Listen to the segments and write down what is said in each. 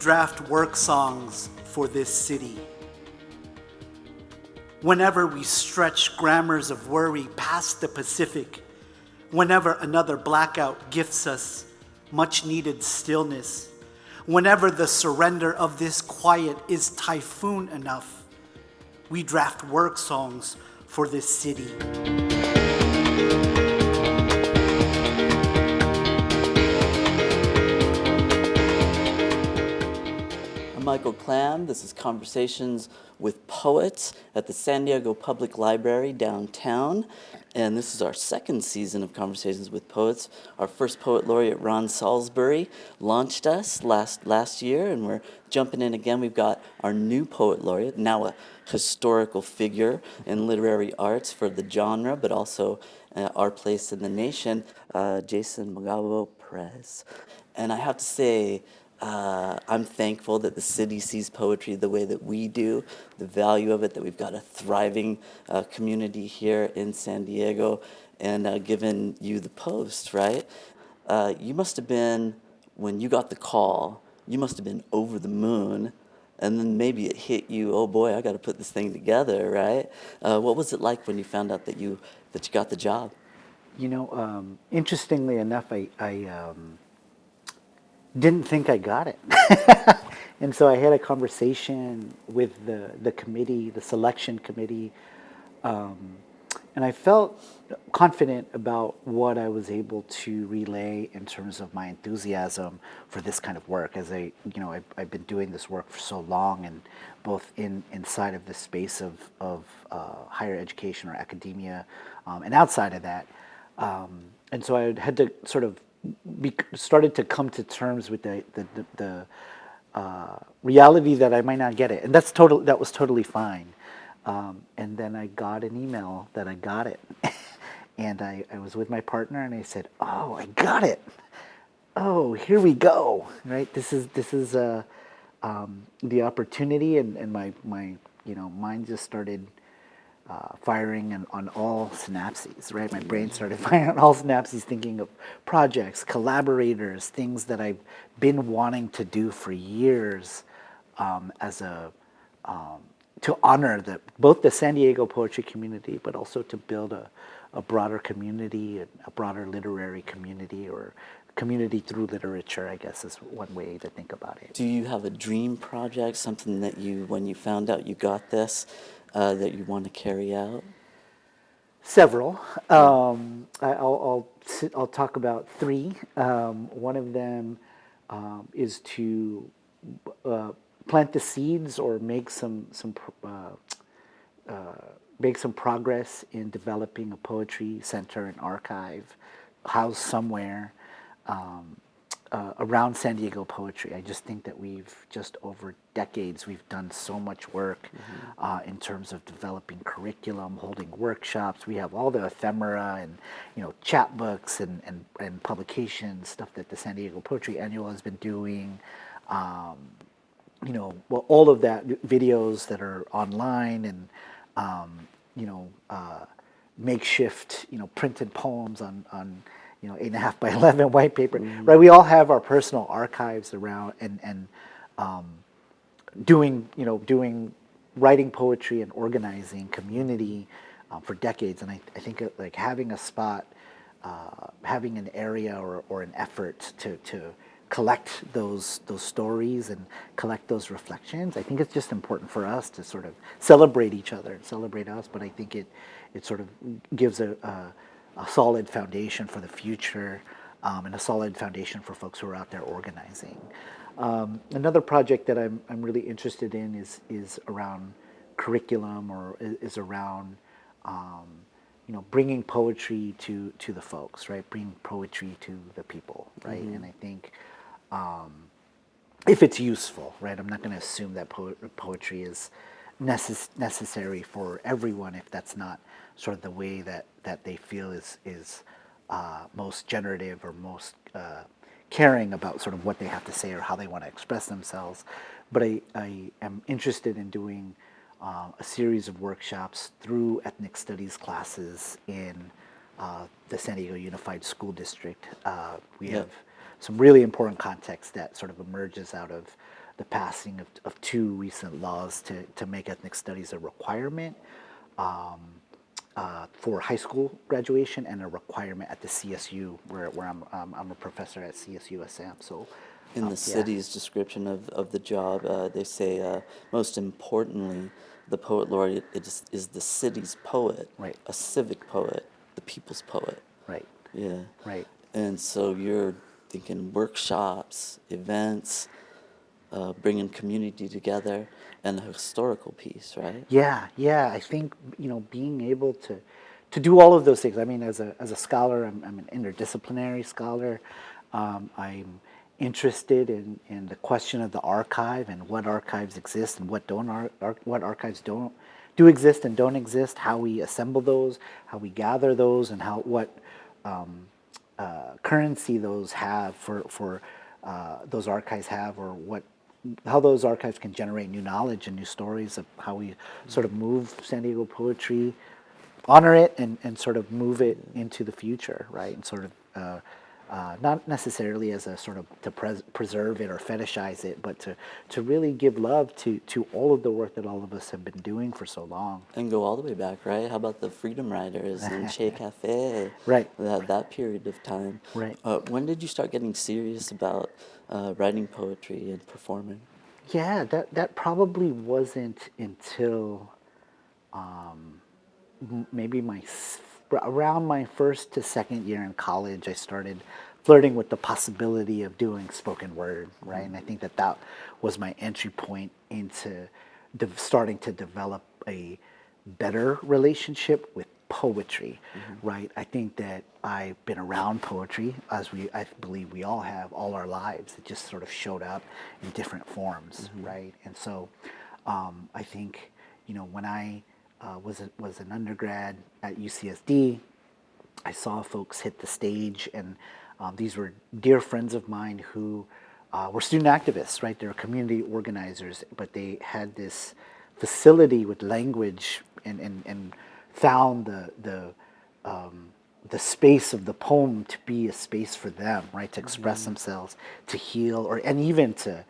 draft work songs for this city. Whenever we stretch grammars of worry past the Pacific, whenever another blackout gifts us much needed stillness, whenever the surrender of this quiet is typhoon enough, we draft work songs for this city. I'm Michael Klam. This is Conversations with Poets at the San Diego Public Library downtown. And this is our second season of Conversations with Poets. Our first poet laureate, Ron Salisbury, launched us last year, and we're jumping in again. We've got our new poet laureate, now a historical figure in literary arts for the genre, but also our place in the nation, Jason Magabo Perez. And I have to say, I'm thankful that the city sees poetry the way that we do, the value of it, that we've got a thriving community here in San Diego, and given you the post, right? You must have been, when you got the call, you must have been over the moon, and then maybe it hit you, oh boy, I got to put this thing together, right? What was it like when you found out that you got the job? You know, interestingly enough, I didn't think I got it. And so I had a conversation with the committee, the selection committee, and I felt confident about what I was able to relay in terms of my enthusiasm for this kind of work. As I've been doing this work for so long, and both inside of the space of higher education or academia, and outside of that. And so I had to sort of started to come to terms with the reality that I might not get it, and that was totally fine. And then I got an email that I got it, and I was with my partner, and I said, "Oh, I got it! Oh, here we go! Right? This is the opportunity," and my mind just started firing on all synapses, right? My brain started firing on all synapses, thinking of projects, collaborators, things that I've been wanting to do for years, to honor both the San Diego poetry community, but also to build a broader community, a broader literary community, or community through literature, I guess is one way to think about it. Do you have a dream project, something that when you found out you got this, that you want to carry out? Several. I'll talk about three. One of them is to plant the seeds or make some progress in developing a poetry center and archive housed somewhere around San Diego poetry. I just think that over decades, we've done so much work in terms of developing curriculum, holding workshops. We have all the ephemera and chapbooks and publications, stuff that the San Diego Poetry Annual has been doing. All of that, videos that are online, and makeshift printed poems on 8.5 by 11 white paper, right? We all have our personal archives around and doing writing poetry and organizing community for decades. And I think like having a spot, having an area or an effort to collect those stories and collect those reflections. I think it's just important for us to sort of celebrate each other and celebrate us. But I think it sort of gives a solid foundation for the future, and a solid foundation for folks who are out there organizing. Another project that I'm really interested in is around curriculum, or is around bringing poetry to the folks, right? Bringing poetry to the people, right? And I think if it's useful, right? I'm not going to assume that poetry is necessary for everyone if that's not sort of the way that they feel is most generative or most caring about sort of what they have to say or how they want to express themselves. But I am interested in doing a series of workshops through ethnic studies classes in the San Diego Unified School District. We have some really important context that sort of emerges out of the passing of two recent laws to make ethnic studies a requirement for high school graduation and a requirement at the CSU, where I'm a professor at CSU Assam. So, In the city's description of the job, they say, most importantly, the poet laureate is the city's poet, Right. a civic poet, the people's poet. right, Yeah. right. And so you're thinking workshops, events, bringing community together, and a historical piece, right? Yeah. I think being able to do all of those things. I mean, as a scholar, I'm an interdisciplinary scholar. I'm interested in the question of the archive and what archives exist and what don't what archives don't do exist and don't exist. How we assemble those, how we gather those, and how what currency those have for those archives have, or what how those archives can generate new knowledge and new stories of how we sort of move San Diego poetry, honor it, and sort of move it into the future, right? And sort of not necessarily as a sort of to preserve it or fetishize it, but to really give love to all of the work that all of us have been doing for so long. And go all the way back, right? How about the Freedom Riders and Che Cafe? Right. That period of time. Right. When did you start getting serious about writing poetry and performing? Yeah, that probably wasn't until maybe around my first to second year in college. I started flirting with the possibility of doing spoken word, right? And I think that was my entry point into starting to develop a better relationship with poetry, right? I think that I've been around poetry, I believe we all have, all our lives. It just sort of showed up in different forms, right? And so I think, when I was an undergrad at UCSD, I saw folks hit the stage, and these were dear friends of mine who were student activists, right? They were community organizers, but they had this facility with language and found the space of the poem to be a space for them, right? To express themselves, to heal, and even to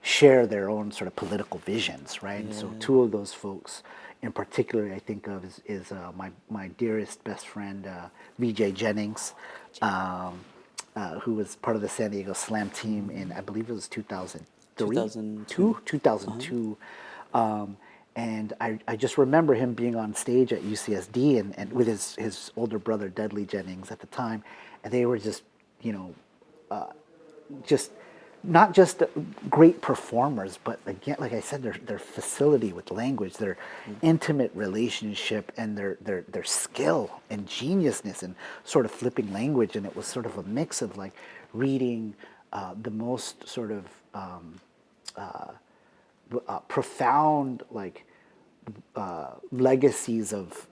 share their own sort of political visions, right? And so two of those folks in particular I think of is my dearest best friend, VJ Jennings, who was part of the San Diego Slam team in, I believe it was 2003? 2002. 2002. And I just remember him being on stage at UCSD and with his older brother, Dudley Jennings, at the time. And they were just, just not just great performers, but again, like I said, their facility with language, their intimate relationship, and their skill and geniusness and sort of flipping language. And it was sort of a mix of like reading the most sort of profound like legacies of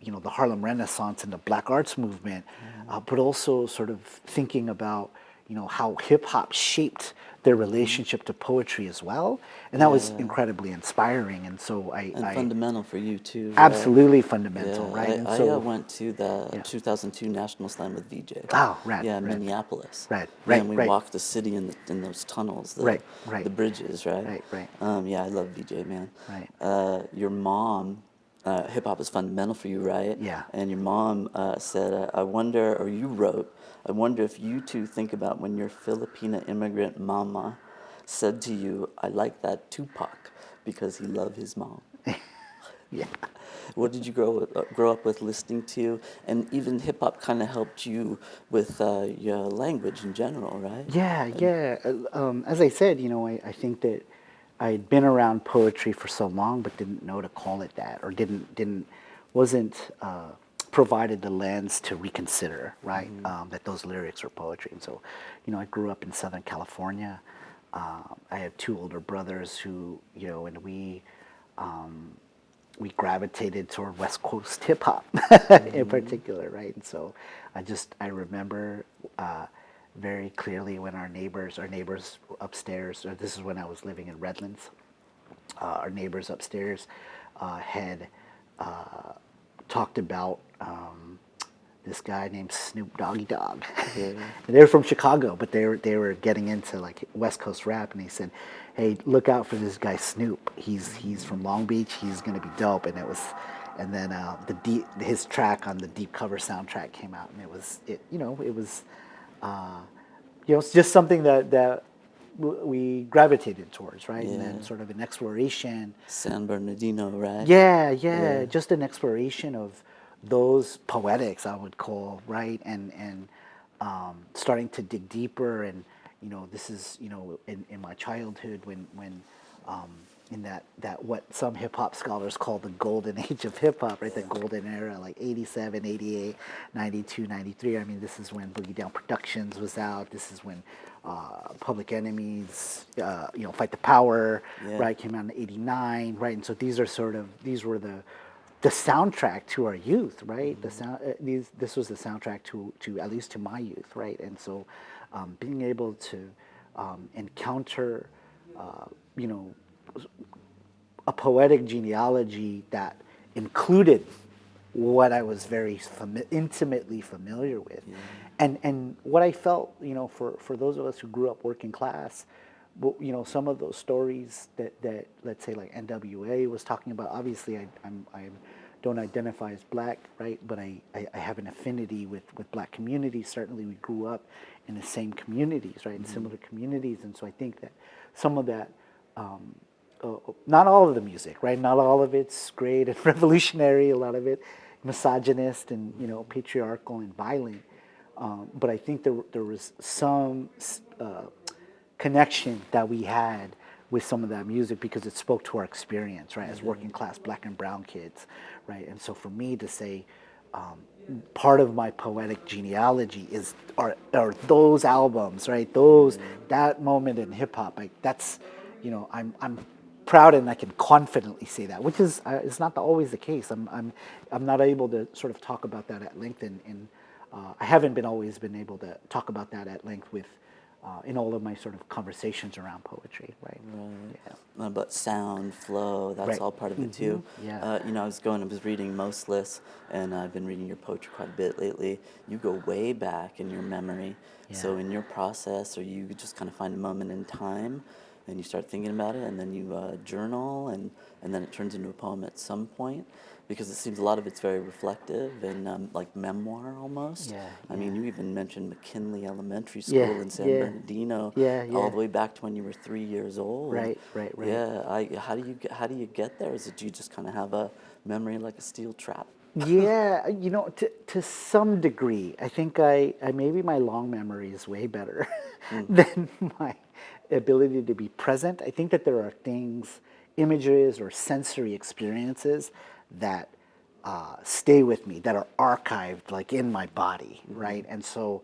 the Harlem Renaissance and the Black Arts movement, but also sort of thinking about how hip hop shaped their relationship to poetry as well, and that was incredibly inspiring. And so I Fundamental for you too. absolutely fundamental, Yeah, right? And I so went to the 2002 National Slam with VJ. oh, rad, Yeah, rad. Minneapolis. Right, Yeah, right, and we right. walked the city in those tunnels, Right. the bridges, right? Right. Yeah, I love VJ, man. Right. Your mom, hip hop is fundamental for you, right? Yeah. And your mom said, I wonder, or you wrote, I wonder if you two think about when your Filipina immigrant mama said to you, I like that Tupac because he loved his mom. Yeah. What did you grow up with listening to? And even hip hop kind of helped you with your language in general, right? Yeah. As I said, I think that I had been around poetry for so long, but didn't know to call it that, or wasn't provided the lens to reconsider, right? That those lyrics are poetry. And so, I grew up in Southern California. I have two older brothers who, and we gravitated toward West Coast hip hop in particular, right? And so I remember very clearly when our neighbors upstairs, or this is when I was living in Redlands, our neighbors upstairs had talked about this guy named Snoop Doggy Dogg. Yeah. And they were from Chicago, but they were getting into like West Coast rap, and he said, "Hey, look out for this guy Snoop. He's from Long Beach. He's gonna be dope." And it was, and then his track on the Deep Cover soundtrack came out, and it was it's just something that we gravitated towards, right? And then Yeah. sort of an exploration. San Bernardino, right? Yeah, just an exploration of those poetics, I would call, right, and starting to dig deeper, and this is in my childhood when in that what some hip hop scholars call the golden age of hip hop, right? The golden era, like 87, 88, 92, 93. I mean, this is when Boogie Down Productions was out. This is when Public Enemy's, Fight the Power, Yeah. right, came out in '89, right? And so these were the soundtrack to our youth, right? The sound this was the soundtrack to at least to my youth, right? And so being able to encounter, a poetic genealogy that included what I was very intimately familiar with, and what I felt, for those of us who grew up working class, some of those stories that let's say like NWA was talking about. Obviously, I don't identify as black, right? But I have an affinity with black communities. Certainly, we grew up in the same communities, right? In similar communities, and so I think that some of that. Not all of the music, right? Not all of it's great and revolutionary. A lot of it misogynist and patriarchal and violent. But I think there was some connection that we had with some of that music because it spoke to our experience, right? As working class black and brown kids, right? And so for me to say, part of my poetic genealogy are those albums, right? That moment in hip hop, like that's, I'm proud and I can confidently say that, which is it's not always the case. I'm not able to sort of talk about that at length, and I haven't always been able to talk about that at length with in all of my sort of conversations around poetry, right? Yeah. But sound, flow, that's Right. all part of it too. Yeah. I was reading Mostless, and I've been reading your poetry quite a bit lately. You go way back in your memory. So Yeah. in your process, or you just kind of find a moment in time, and you start thinking about it, and then you journal, and then it turns into a poem at some point, because it seems a lot of it's very reflective and like memoir almost. Yeah, I mean, yeah. you even mentioned McKinley Elementary Yeah, School in San yeah. Bernardino, Yeah, all yeah. the way back to when you were 3 years old. Right. Yeah, how do you get there? Is it you just kind of have a memory like a steel trap? Yeah, to some degree, I think I maybe my long memory is way better than my ability to be present. I think that there are things, images or sensory experiences that stay with me, that are archived like in my body, right? And so,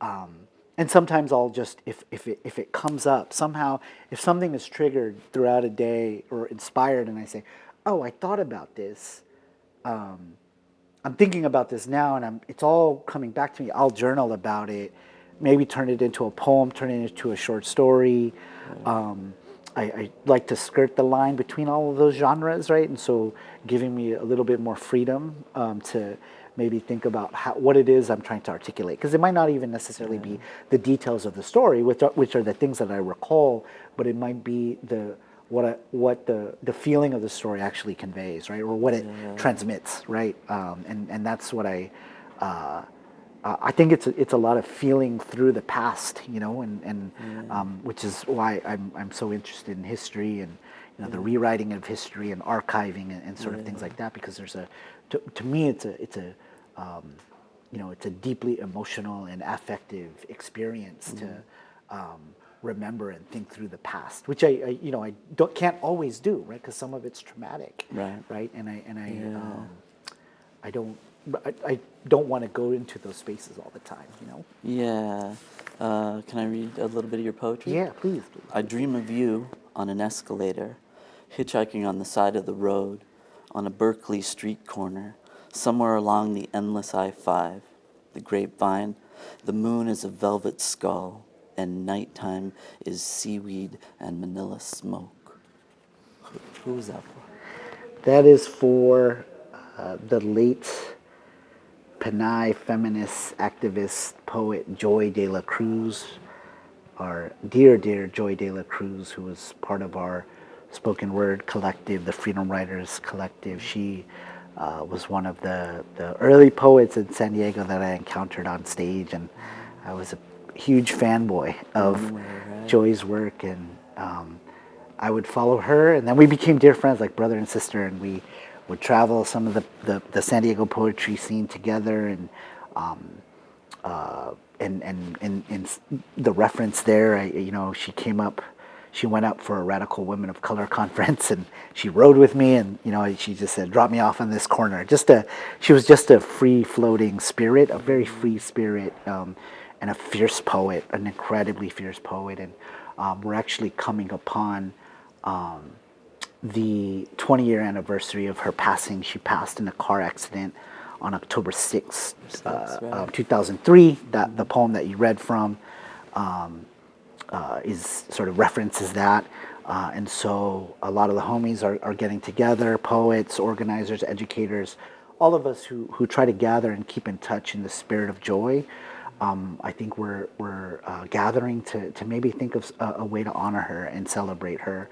and sometimes I'll just if it comes up somehow, if something is triggered throughout a day or inspired, and I say, oh, I thought about this. I'm thinking about this now, and it's all coming back to me. I'll journal about it, maybe turn it into a poem, turn it into a short story. I like to skirt the line between all of those genres, right? And so giving me a little bit more freedom to maybe think about what it is I'm trying to articulate. Because it might not even necessarily be the details of the story, which are the things that I recall, but it might be what the feeling of the story actually conveys, right, or what it transmits, right, and that's what I think it's a lot of feeling through the past, and which is why I'm so interested in history and the rewriting of history and archiving and sort of things like that, because there's to me it's a it's a deeply emotional and affective experience to remember and think through the past, which I can't always do, right? Because some of it's traumatic, right? And I don't want to go into those spaces all the time, Yeah. Can I read a little bit of your poetry? Yeah, please. I dream of you on an escalator, hitchhiking on the side of the road, on a Berkeley street corner, somewhere along the endless I-5, the grapevine. The moon is a velvet skull, and nighttime is seaweed and manila smoke. Who is that for? That is for the late Pinay feminist activist poet Joy De La Cruz, our dear, dear Joy De La Cruz, who was part of our spoken word collective, the Freedom Writers Collective. She was one of the early poets in San Diego that I encountered on stage, and I was a huge fanboy of Joy's work, and I would follow her, and then we became dear friends, like brother and sister, and we would travel some of the San Diego poetry scene together, and the reference there, she came up, she went up for a Radical Women of Color conference, and she rode with me, and she just said, "Drop me off on this corner." She was just a free floating spirit, a very free spirit, and a fierce poet, an incredibly fierce poet, and we're actually coming upon the 20-year anniversary of her passing. She passed in a car accident on October 6th, of 2003. That the poem that you read from is sort of references that. And so a lot of the homies are getting together, poets, organizers, educators, all of us who try to gather and keep in touch in the spirit of joy. I think we're gathering to maybe think of a way to honor her and celebrate her,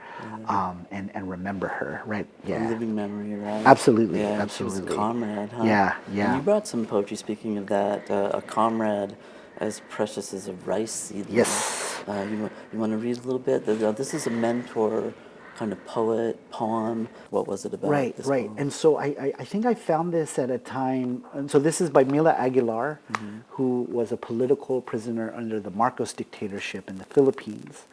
and remember her, right? A living memory, right? Absolutely, Yeah, absolutely. she was a comrade, huh? Yeah. And you brought some poetry, speaking of that, a comrade as precious as a rice seedling. Yes. You want to read a little bit? This is a mentor kind of poem. What was it about? Right, this right. poem? And so I think I found this at a time, and so this is by Mila Aguilar, who was a political prisoner under the Marcos dictatorship in the Philippines.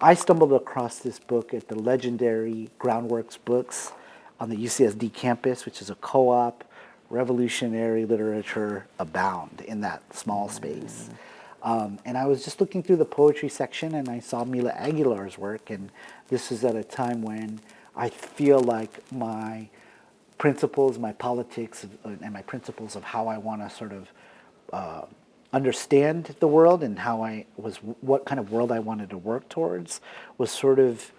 I stumbled across this book at the legendary Groundworks Books on the UCSD campus, which is a co-op. Revolutionary literature abound in that small space. And I was just looking through the poetry section, and I saw Mila Aguilar's work, and this is at a time when I feel like my principles, my politics, and my principles of how I want to sort of understand the world and what kind of world I wanted to work towards was sort of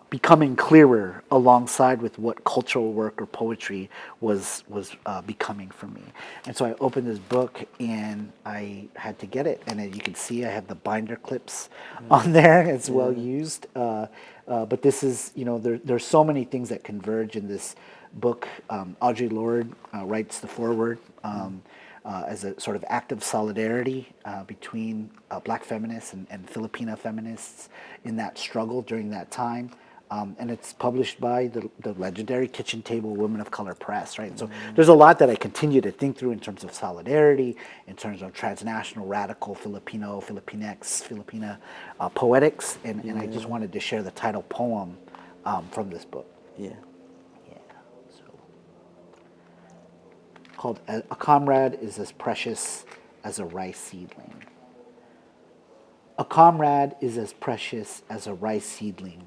becoming clearer alongside with what cultural work or poetry was becoming for me. And so I opened this book and I had to get it. And as you can see, I have the binder clips on there. It's well used. But this is, there's so many things that converge in this book. Audre Lorde writes the foreword. As a sort of act of solidarity between black feminists and Filipina feminists in that struggle during that time. And it's published by the legendary Kitchen Table Women of Color Press, right? So there's a lot that I continue to think through in terms of solidarity, in terms of transnational, radical, Filipino, Filipinx, Filipina poetics. And I just wanted to share the title poem from this book. Yeah. Called "A Comrade is as Precious as a Rice Seedling." A comrade is as precious as a rice seedling,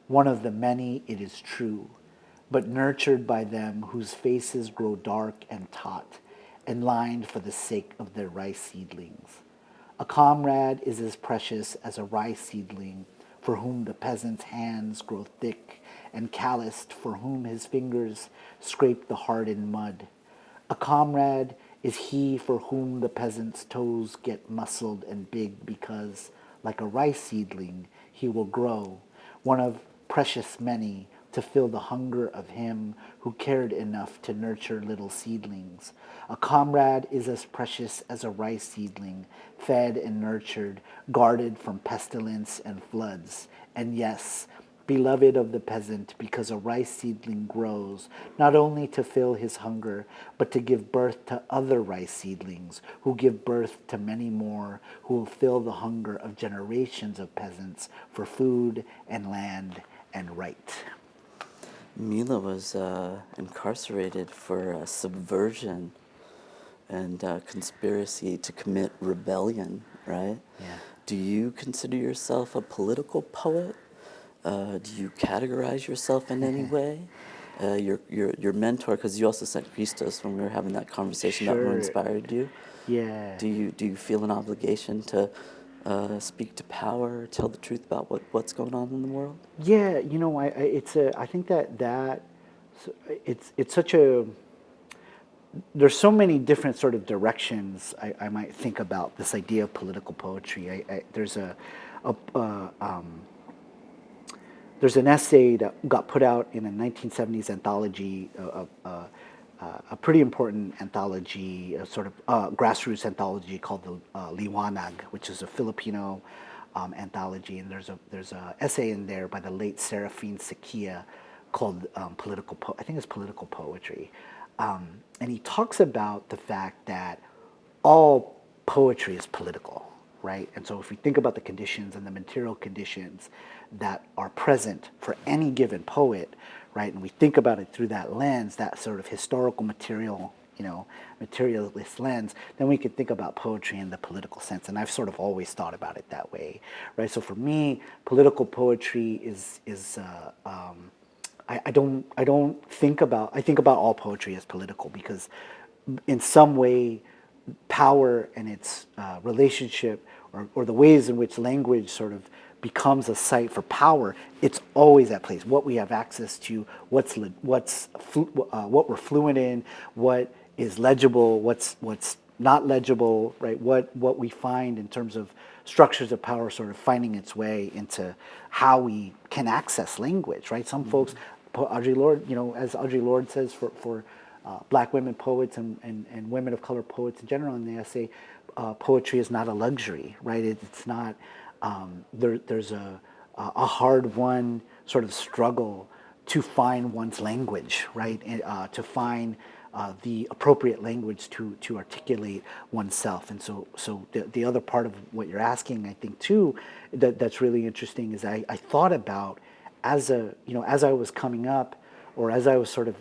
one of the many, it is true, but nurtured by them whose faces grow dark and taut, and lined for the sake of their rice seedlings. A comrade is as precious as a rice seedling, for whom the peasant's hands grow thick and calloused, for whom his fingers scrape the hardened mud. A comrade is he for whom the peasant's toes get muscled and big because, like a rice seedling, he will grow, one of precious many, to fill the hunger of him who cared enough to nurture little seedlings. A comrade is as precious as a rice seedling, fed and nurtured, guarded from pestilence and floods. And yes, beloved of the peasant, because a rice seedling grows not only to fill his hunger, but to give birth to other rice seedlings, who give birth to many more, who will fill the hunger of generations of peasants for food and land and right. Mila was incarcerated for subversion and conspiracy to commit rebellion, right? Yeah. Do you consider yourself a political poet? Do you categorize yourself in any way? Your mentor, because you also sent Christos when we were having that conversation about who Sure. inspired you. Yeah. Do you feel an obligation to speak to power, tell the truth about what's going on in the world? Yeah, I think that it's such a there's so many different sort of directions I might think about this idea of political poetry. There's an essay that got put out in a 1970s anthology, a pretty important anthology, a sort of grassroots anthology called the Liwanag, which is a Filipino anthology, and there's a essay in there by the late Serafine Sequia called I think it's political poetry, and he talks about the fact that all poetry is political, right? And so if we think about the conditions and the material conditions that are present for any given poet, right, and we think about it through that lens, that sort of historical material, materialist lens, then we could think about poetry in the political sense. And I've sort of always thought about it that way, right? So for me, political poetry I think about all poetry as political, because in some way power and its relationship, or the ways in which language sort of becomes a site for power, it's always at place. What we have access to, what we're fluent in, what is legible, what's not legible, right? What we find in terms of structures of power sort of finding its way into how we can access language, right? Some folks, Audre Lorde, as Audre Lorde says, for Black women poets and women of color poets in general in the essay, poetry is not a luxury, right? It's not. There's a hard-won sort of struggle to find one's language, right? And, to find the appropriate language to articulate oneself. And so the other part of what you're asking, I think too, that's really interesting is I thought about as I was coming up, or as I was sort of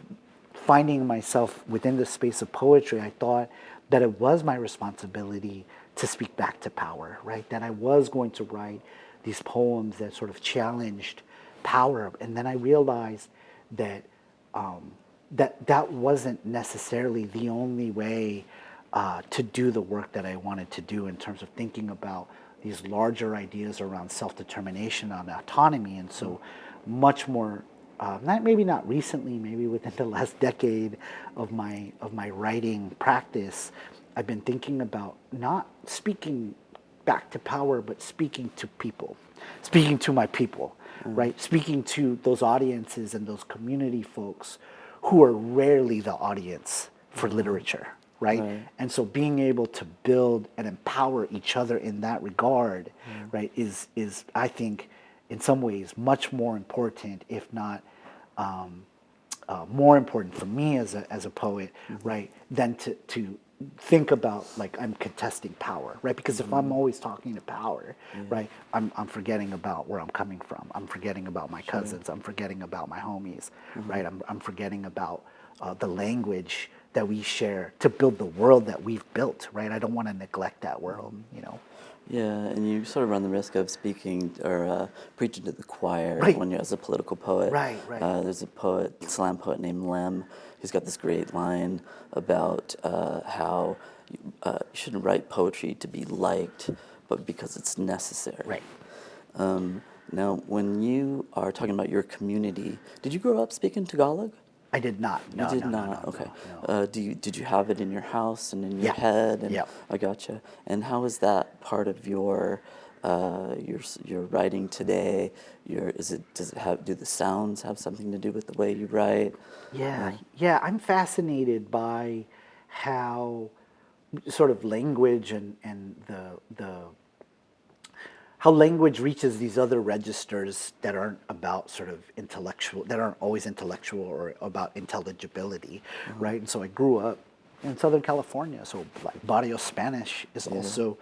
finding myself within the space of poetry, I thought that it was my responsibility to speak back to power, right? That I was going to write these poems that sort of challenged power. And then I realized that that wasn't necessarily the only way to do the work that I wanted to do in terms of thinking about these larger ideas around self-determination and autonomy. And so much more, maybe not recently, maybe within the last decade of my writing practice, I've been thinking about not speaking back to power, but speaking to people, speaking to my people, right? Speaking to those audiences and those community folks who are rarely the audience for literature, right? And so being able to build and empower each other in that regard, right, is I think in some ways much more important, if not more important for me as a poet, right, than to think about like I'm contesting power, right? Because if I'm always talking to power, right, I'm forgetting about where I'm coming from. I'm forgetting about my cousins. I'm forgetting about my homies, right? I'm forgetting about the language that we share to build the world that we've built, right? I don't want to neglect that world, Yeah, and you sort of run the risk of speaking or preaching to the choir when you're as a political poet. Right. There's a slam poet named Lem, who's got this great line about how you shouldn't write poetry to be liked, but because it's necessary. Right. Now, when you are talking about your community, did you grow up speaking Tagalog? I did not. No, You did no, not. no, Okay. no. Did you have it in your house and in your Yeah. head? And Yeah. I gotcha. And how is that part of your writing today? Do the sounds have something to do with the way you write? Yeah. I'm fascinated by how sort of language and the how language reaches these other registers that aren't about sort of intellectual, that aren't always intellectual or about intelligibility, right? And so I grew up in Southern California, so like Barrio Spanish is also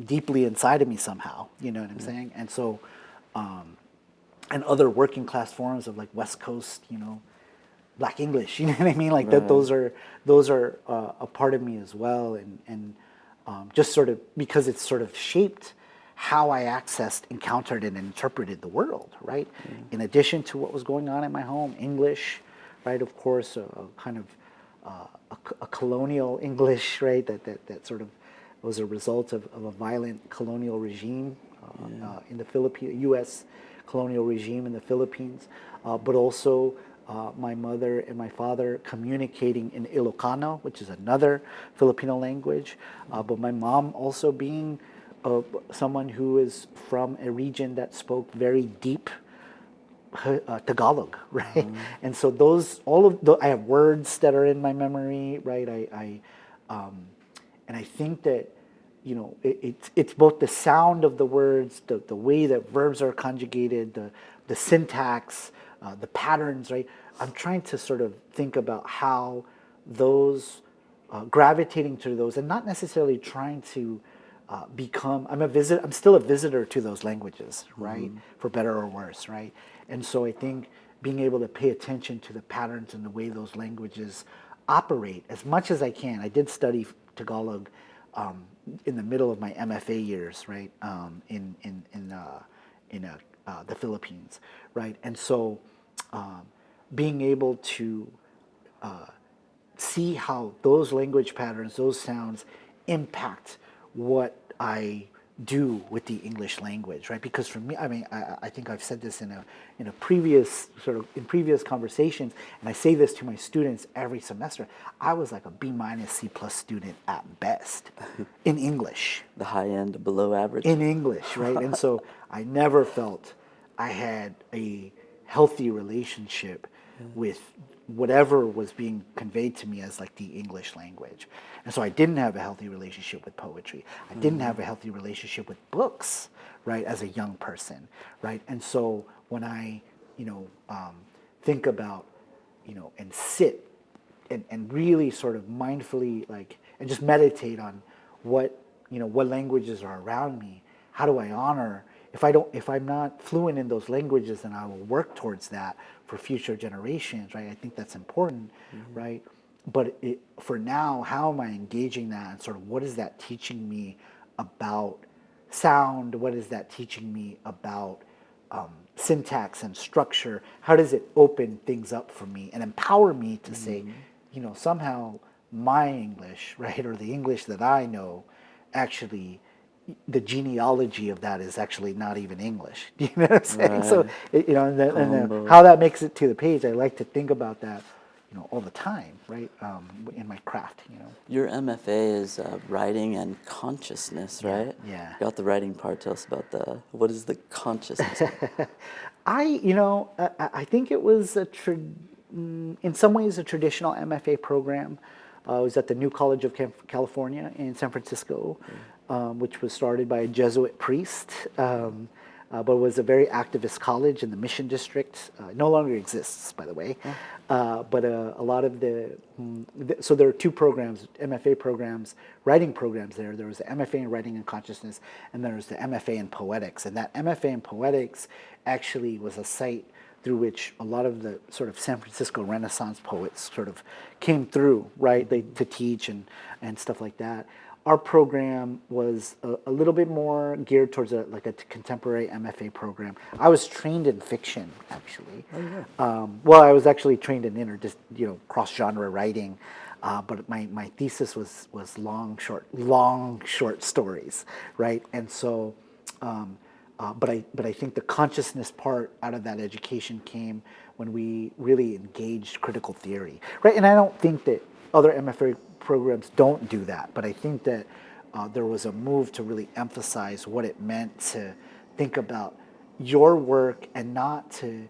deeply inside of me somehow, you know what I'm saying? And so, and other working class forms of like West Coast, Black English, you know what I mean? Like that, those are a part of me as well, and just sort of because it's sort of shaped how I accessed, encountered, and interpreted the world, right? In addition to what was going on in my home, English, right? Of course, a kind of a colonial English, right? That sort of was a result of a violent colonial regime in the Philippines, U.S. colonial regime in the Philippines, but also my mother and my father communicating in Ilocano, which is another Filipino language, but my mom also being someone who is from a region that spoke very deep Tagalog, right? And so I have words that are in my memory, right? And I think that, it's both the sound of the words, the way that verbs are conjugated, the syntax, the patterns, right? I'm trying to sort of think about how those, gravitating to those, and not necessarily trying to become. I'm still a visitor to those languages, right? For better or worse, right? And so I think being able to pay attention to the patterns and the way those languages operate as much as I can. I did study Tagalog in the middle of my MFA years, right? In the Philippines, right? And so being able to see how those language patterns, those sounds impact what I do with the English language, right? Because for me, I think I've said this in a previous in previous conversations, and I say this to my students every semester. I was like a B minus C plus student at best in English. The high end, below average. In English, right? And so I never felt I had a healthy relationship with whatever was being conveyed to me as like the English language. And so I didn't have a healthy relationship with poetry. I didn't have a healthy relationship with books, right, as a young person, right? And so when I, think about, and sit and really sort of mindfully and just meditate on what languages are around me, how do I honor, if I'm not fluent in those languages, then I will work towards that for future generations, right? I think that's important, right? But for now, how am I engaging that, and sort of what is that teaching me about sound? What is that teaching me about syntax and structure? How does it open things up for me and empower me to say, somehow my English, right, or the English that I know, actually, the genealogy of that is actually not even English. Do you know what I'm saying? Right. So, how that makes it to the page, I like to think about that, all the time, right, in my craft, Your MFA is writing and consciousness, right? yeah. Got the writing part. Tell us about what is the consciousness part? I think it was in some ways a traditional MFA program. I was at the New College of California in San Francisco, which was started by a Jesuit priest, but was a very activist college in the Mission District. It no longer exists, by the way. But a lot of so there are two programs, MFA programs, writing programs there. There was the MFA in Writing and Consciousness, and there was the MFA in Poetics. And that MFA in Poetics actually was a site through which a lot of the sort of San Francisco Renaissance poets sort of came through, right, to teach and stuff like that. Our program was a little bit more geared towards a contemporary MFA program. I was trained in fiction, actually. Oh, yeah. Well, I was actually trained in cross-genre writing, but my thesis was long short stories, right? And so, but I think the consciousness part out of that education came when we really engaged critical theory, right? And I don't think that other MFA programs don't do that, but I think that there was a move to really emphasize what it meant to think about your work and not to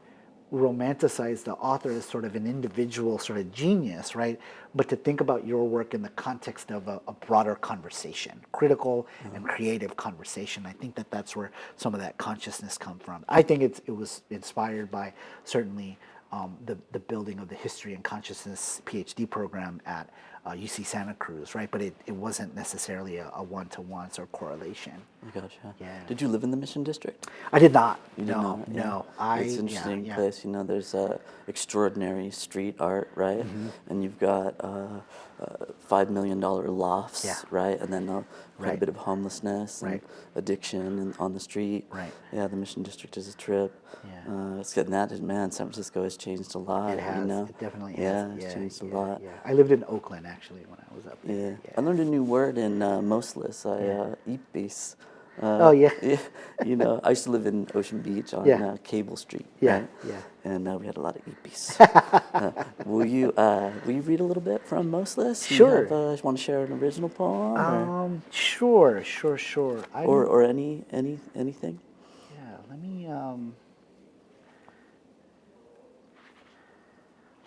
romanticize the author as sort of an individual sort of genius, right? But to think about your work in the context of a broader conversation, critical and creative conversation. I think that that's where some of that consciousness come from. I think it was inspired by certainly the building of the History and Consciousness PhD program at UC Santa Cruz, right? But it wasn't necessarily a one-to-one sort of correlation. Gotcha. Yeah. Did you live in the Mission District? I did not. You did not, yeah. No. It's an interesting place. There's extraordinary street art, right? And you've got $5 million lofts, right? And then quite a bit of homelessness and addiction on the street. Right. Yeah, the Mission District is a trip. Yeah. It's getting that. Man, San Francisco has changed a lot. It has. You know? It definitely has. has. Yeah, it's changed a lot. Yeah. I lived in Oakland actually when I was up there. Yeah. I learned a new word in Mostless. Ipis. Oh, yeah. You know, I used to live in Ocean Beach on Yeah. Cable Street, Yeah, right? yeah. And we had a lot of ippies. Will you read a little bit from Mostless? Do you Sure. have want to share an original poem, Sure. or anything? Yeah,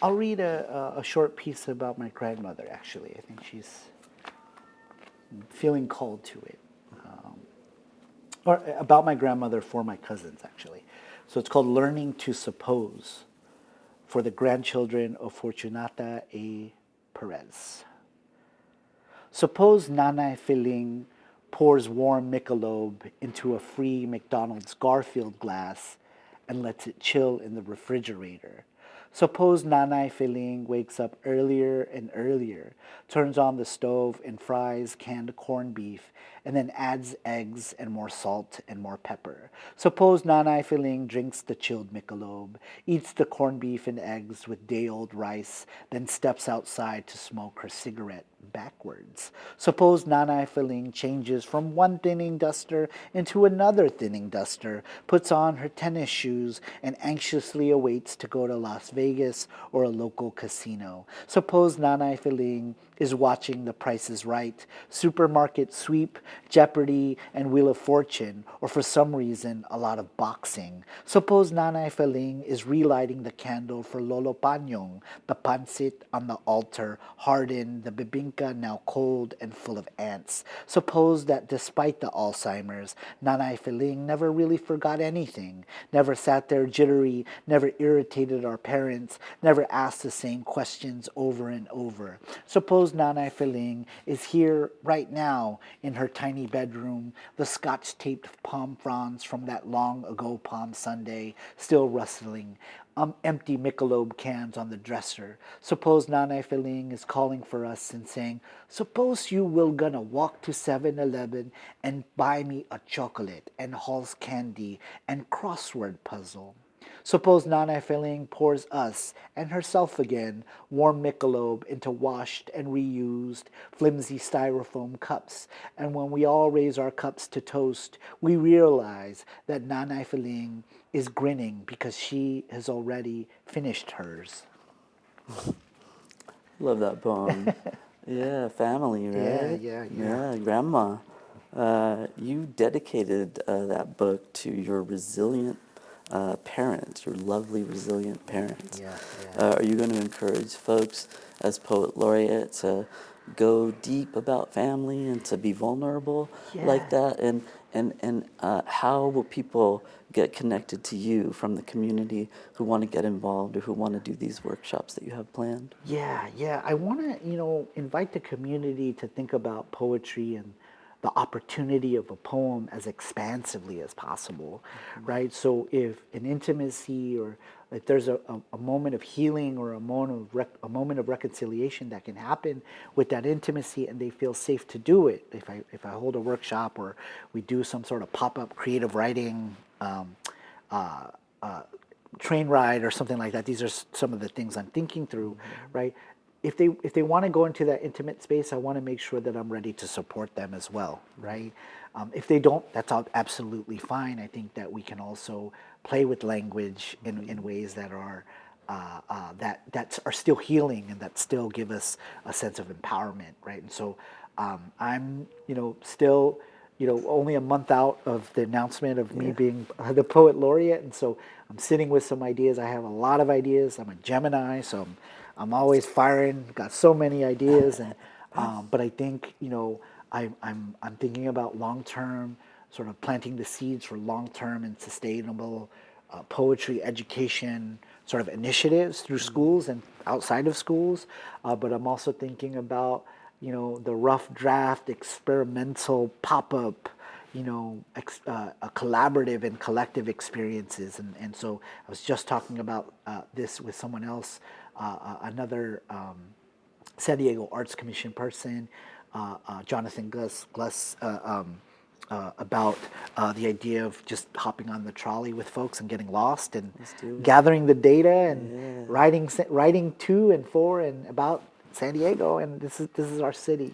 I'll read a short piece about my grandmother, actually. I think she's feeling called to it. Or about my grandmother for my cousins, actually. So it's called Learning to Suppose for the grandchildren of Fortunata A. Perez. Suppose Nanay Filing pours warm Michelob into a free McDonald's Garfield glass and lets it chill in the refrigerator. Suppose Nanay Filing wakes up earlier and earlier, turns on the stove and fries canned corned beef, and then adds eggs and more salt and more pepper. Suppose Nanay Filing drinks the chilled Michelob, eats the corned beef and eggs with day-old rice, then steps outside to smoke her cigarette backwards. Suppose Nanay Filing changes from one thinning duster into another thinning duster, puts on her tennis shoes, and anxiously awaits to go to Las Vegas or a local casino. Suppose Nanay Filing is watching The Price is Right, Supermarket Sweep, Jeopardy, and Wheel of Fortune, or for some reason, a lot of boxing. Suppose Nanay Filing is relighting the candle for Lolo Panyong, the pancit on the altar, hardened, the bibingka now cold and full of ants. Suppose that despite the Alzheimer's, Nanay Filing never really forgot anything, never sat there jittery, never irritated our parents, never asked the same questions over and over. Suppose Nanay Filing is here right now in her tiny bedroom, the scotch-taped palm fronds from that long-ago Palm Sunday still rustling, empty Michelob cans on the dresser. Suppose Nanay Filing is calling for us and saying, suppose you will gonna walk to 7-Eleven and buy me a chocolate and Hall's candy and crossword puzzle. Suppose Nanay Filing pours us and herself again warm Michelob into washed and reused flimsy styrofoam cups, and when we all raise our cups to toast, we realize that Nanay Filing is grinning because she has already finished hers. Love that poem. Yeah, family, right? Yeah, grandma. You dedicated that book to your resilient parents, your lovely, resilient parents. Are you going to encourage folks as Poet Laureate to go deep about family and to be vulnerable like that? And how will people get connected to you from the community who want to get involved or who want to do these workshops that you have planned? Yeah. I want to, invite the community to think about poetry and the opportunity of a poem as expansively as possible, right? So if an intimacy or if there's a moment of healing or a moment of reconciliation that can happen with that intimacy and they feel safe to do it, if I hold a workshop or we do some sort of pop-up creative writing train ride or something like that. These are some of the things I'm thinking through, right? If they want to go into that intimate space, I want to make sure that I'm ready to support them as well, right? If they don't, that's absolutely fine. I think that we can also play with language in ways that are that are still healing and that still give us a sense of empowerment, right? And so I'm still only a month out of the announcement of me being the Poet Laureate. And so I'm sitting with some ideas. I have a lot of ideas. I'm a Gemini, so I'm always firing, got so many ideas. And but I think, I'm thinking about long-term, sort of planting the seeds for long-term and sustainable poetry education sort of initiatives through schools and outside of schools. But I'm also thinking about, the rough draft, experimental pop-up, collaborative and collective experiences. And so I was just talking about this with someone else, another San Diego Arts Commission person, Jonathan Gluss, about the idea of just hopping on the trolley with folks and getting lost and gathering the data and writing to and for and about San Diego, and this is our city,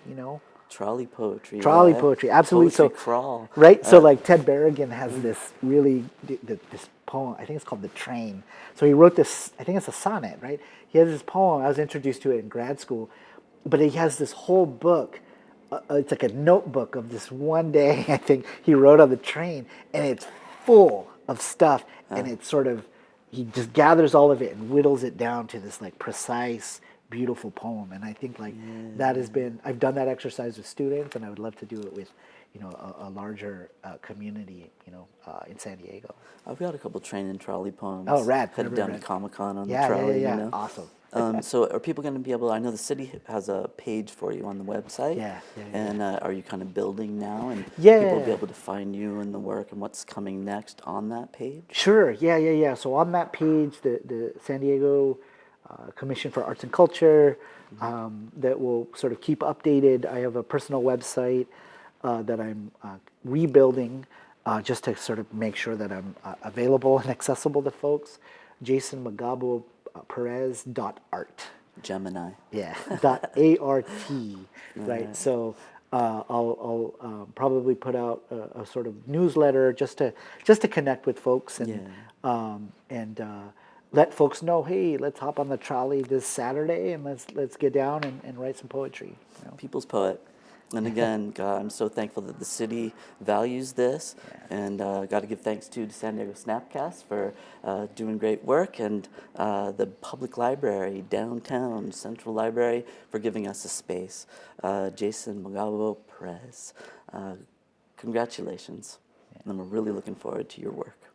Trolley poetry. Trolley eh? poetry, absolutely. Poetry So, crawl. right? So, like Ted Berrigan has this really this poem. I think it's called "The Train." So he wrote this. I think it's a sonnet, right? He has this poem. I was introduced to it in grad school, but he has this whole book. It's like a notebook of this one day. I think he wrote on the train, and it's full of stuff. And it's sort of he just gathers all of it and whittles it down to this like precise, beautiful poem. And I think like that has been I've done that exercise with students, and I would love to do it with a larger community in San Diego. I've got a couple train and trolley poems. Oh, rad. Headed Rad, down rad. to Comic-Con on Yeah, the trolley, yeah. Awesome. So are people going to be able to, I know the city has a page for you on the website. Yeah. And are you kind of building now? And Yeah. people will be able to find you and the work and what's coming next on that page? Sure. Yeah. So on that page, the San Diego Commission for Arts and Culture, that will sort of keep updated. I have a personal website that I'm rebuilding just to sort of make sure that I'm available and accessible to folks. Jason Magabo Perez.art. Gemini. Yeah, .art, right? So I'll probably put out a sort of newsletter just to connect with folks and let folks know, hey, let's hop on the trolley this Saturday and let's get down and write some poetry. People's poet. And again, God, I'm so thankful that the city values this, and got to give thanks to San Diego Snapcast for doing great work, and the public library, downtown Central Library, for giving us a space. Jason Magabo Perez, congratulations, and I'm really looking forward to your work.